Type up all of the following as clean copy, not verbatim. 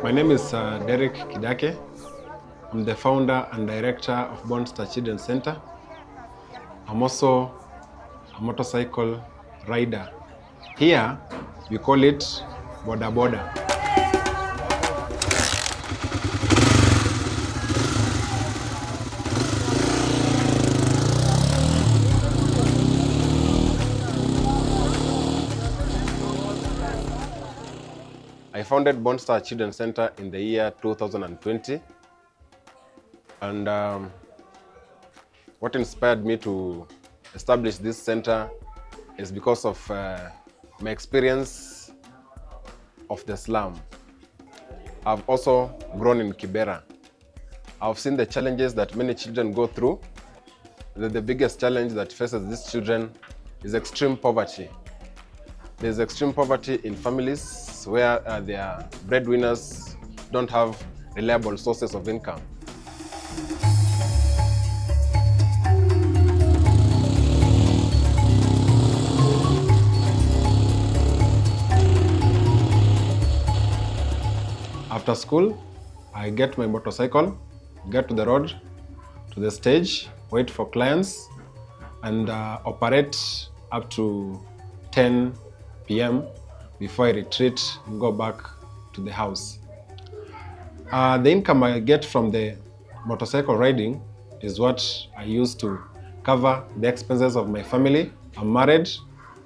My name is Derek Kidake. I'm the founder and director of Bornstar Children's Center. I'm also a motorcycle rider. Here, we call it Boda Boda. I founded Bornstar Children's Center in the year 2020. And what inspired me to establish this center is because of my experience of the slum. I've also grown in Kibera. I've seen the challenges that many children go through. The biggest challenge that faces these children is extreme poverty. There's extreme poverty in families where their breadwinners don't have reliable sources of income. After school, I get my motorcycle, get to the road, to the stage, wait for clients, and operate up to 10 p.m. before I retreat and go back to the house. The income I get from the motorcycle riding is what I use to cover the expenses of my family. I'm married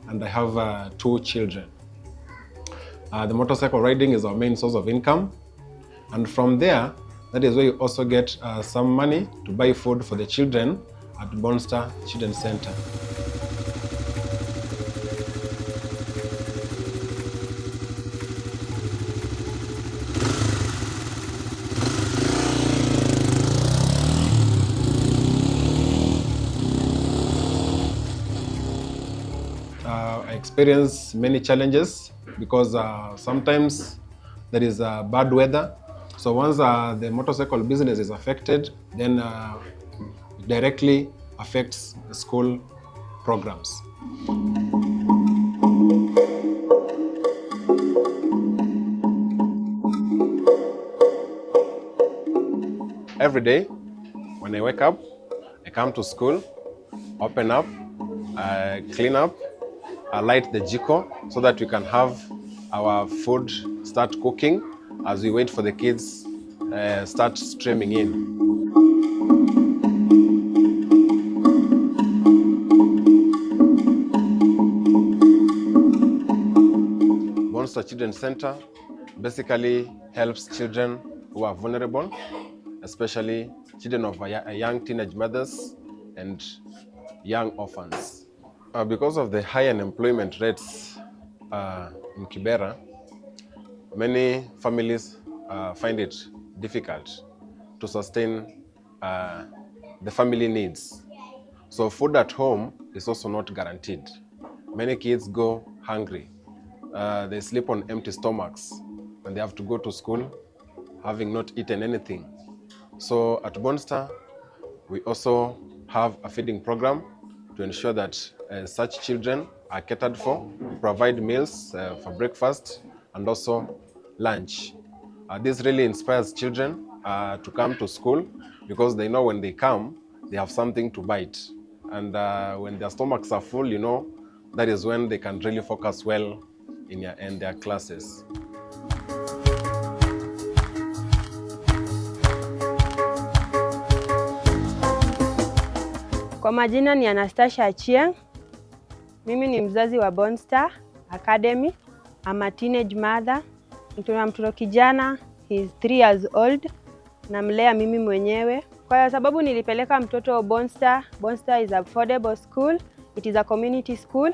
and I have 2 children. The motorcycle riding is our main source of income. And from there, that is where you also get some money to buy food for the children at Bornstar Children's Center. I experience many challenges because sometimes there is bad weather. So once the motorcycle business is affected, then it directly affects the school programs. Every day, when I wake up, I come to school, open up, clean up, light the jiko so that we can have our food start cooking as we wait for the kids start streaming in. Bornstar Children's Center basically helps children who are vulnerable, especially children of young teenage mothers and young orphans. Because of the high unemployment rates in Kibera, many families find it difficult to sustain the family needs. So food at home is also not guaranteed. Many kids go hungry. They sleep on empty stomachs and they have to go to school having not eaten anything. So at Bornstar, we also have a feeding program to ensure that such children are catered for, provide meals for breakfast and also lunch. This really inspires children to come to school because they know when they come, they have something to bite. And when their stomachs are full, that is when they can really focus well in their classes. Kwa majina ni Anastasia Achieng. Mimi ni mzazi wa Bornstar Academy. I'm a teenage mother. Tuna mtoto kijana, he is 3 years old. Namlea mimi mwenyewe. Kwa sababu nilipeleka mtoto Bornstar. Bornstar is a affordable school. It is a community school.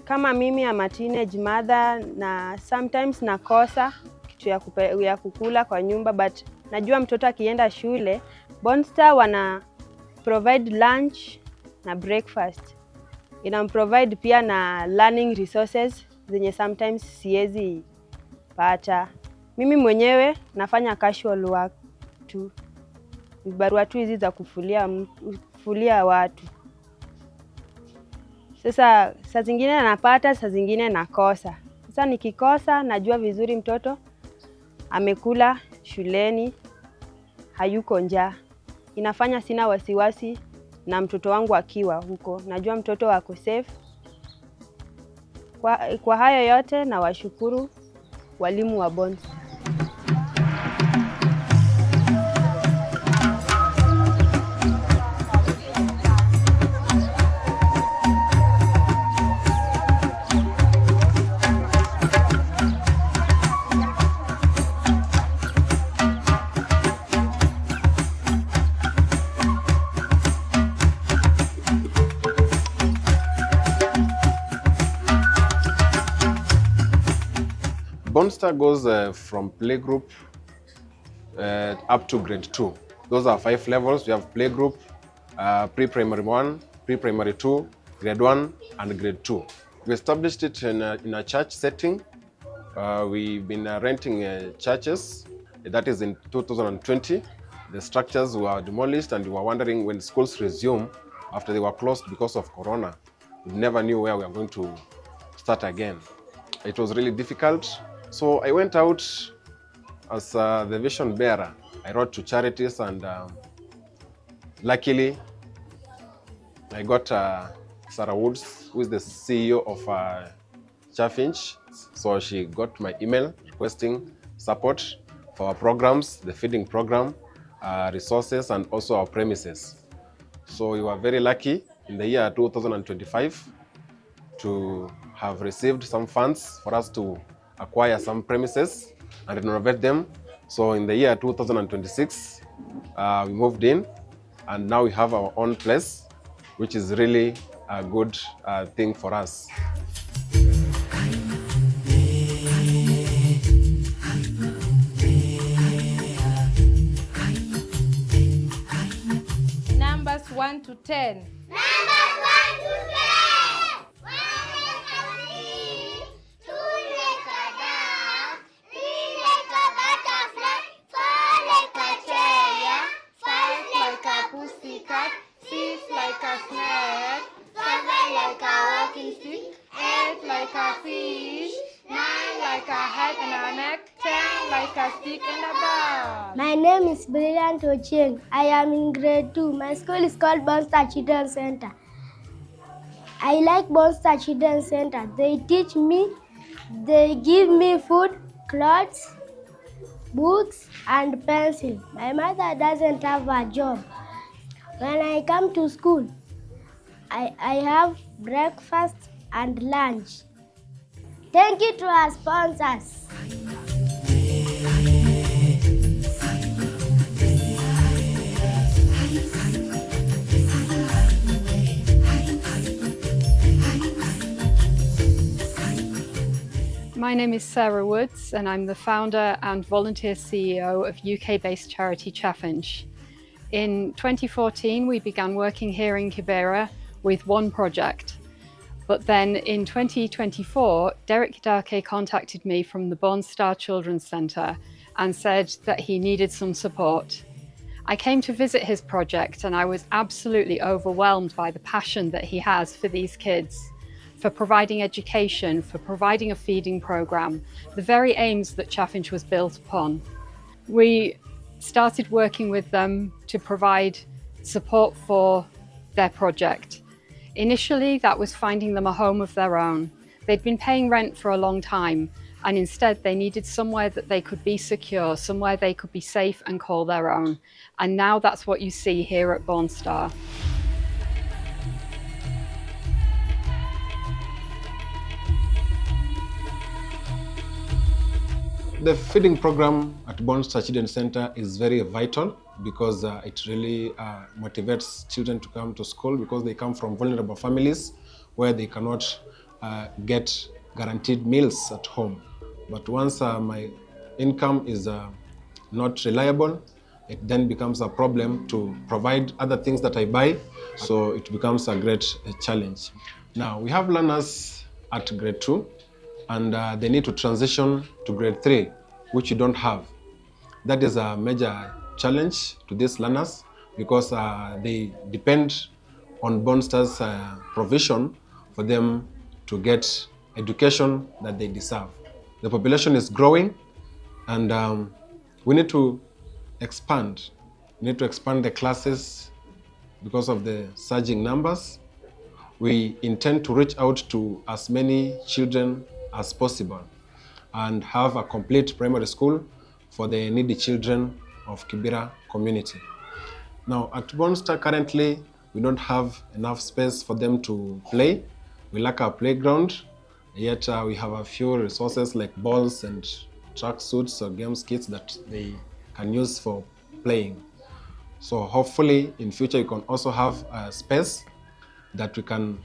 Kama mimi I'm a teenage mother na sometimes nakosa kitu ya kukula kwa nyumba, but najua mtoto akienda shule, Bornstar wana provide lunch na breakfast. Provide pia na learning resources zenye sometimes siezi pata. Mimi mwenyewe nafanya casual work tu. Vibarua tu hizi za kufulia watu. Sasa saa zingine napata, saa zingine nakosa. Sasa nikikosa najua vizuri mtoto amekula shuleni, hayuko njaa. Inafanya sina wasiwasi na mtoto wangu akiwa huko. Najua mtoto wako safe. Kwa hayo yote na washukuru walimu wa Bornstar. Bornstar goes from playgroup up to grade 2. Those are 5 levels. We have playgroup, pre-primary 1, pre-primary 2, grade 1, and grade 2. We established it in a church setting. We've been renting churches. That is in 2020. The structures were demolished, and we were wondering when schools resume after they were closed because of Corona. We never knew where we were going to start again. It was really difficult. So I went out as the vision bearer. I wrote to charities, and luckily I got Sarah Woods, who is the CEO of Chaffinch. So she got my email requesting support for our programs, the feeding program, resources, and also our premises. So we were very lucky in the year 2025 to have received some funds for us to acquire some premises and renovate them. So in the year 2026, we moved in, and now we have our own place, which is really a good thing for us. Numbers 1 to 10. My name is Brilliant Ochieng. I am in grade 2. My school is called Bornstar Children's Center. I like Bornstar Children's Center. They teach me, they give me food, clothes, books, and pencil. My mother doesn't have a job. When I come to school, I have breakfast and lunch. Thank you to our sponsors. My name is Sarah Woods, and I'm the founder and volunteer CEO of UK-based charity Chaffinch. In 2014, we began working here in Kibera with one project. But then in 2024, Derek Darke contacted me from the Bornstar Children's Centre and said that he needed some support. I came to visit his project, and I was absolutely overwhelmed by the passion that he has for these kids, for providing education, for providing a feeding programme, the very aims that Chaffinch was built upon. We started working with them to provide support for their project. Initially, that was finding them a home of their own. They'd been paying rent for a long time, and instead they needed somewhere that they could be secure, somewhere they could be safe and call their own. And now that's what you see here at Bornstar. The feeding program at Bornstar Children's Center is very vital because it really motivates children to come to school, because they come from vulnerable families where they cannot get guaranteed meals at home. But once my income is not reliable, it then becomes a problem to provide other things that I buy, so it becomes a great challenge. Now, we have learners at grade 2, and they need to transition to grade 3, which you don't have. That is a major challenge to these learners, because they depend on Bornstar's provision for them to get education that they deserve. The population is growing, And we need to expand. We need to expand the classes because of the surging numbers. We intend to reach out to as many children as possible and have a complete primary school for the needy children of Kibera community. Now at Bornstar currently, we don't have enough space for them to play. We lack a playground, yet we have a few resources like balls and track suits or games kits that they can use for playing. So hopefully in future you can also have a space that we can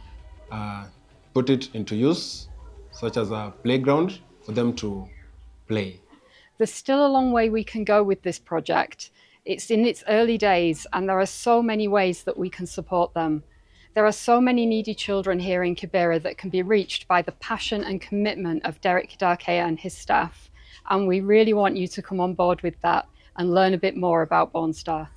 put it into use, such as a playground for them to play. There's still a long way we can go with this project. It's in its early days and there are so many ways that we can support them. There are so many needy children here in Kibera that can be reached by the passion and commitment of Derek Kidakea and his staff. And we really want you to come on board with that and learn a bit more about Bornstar.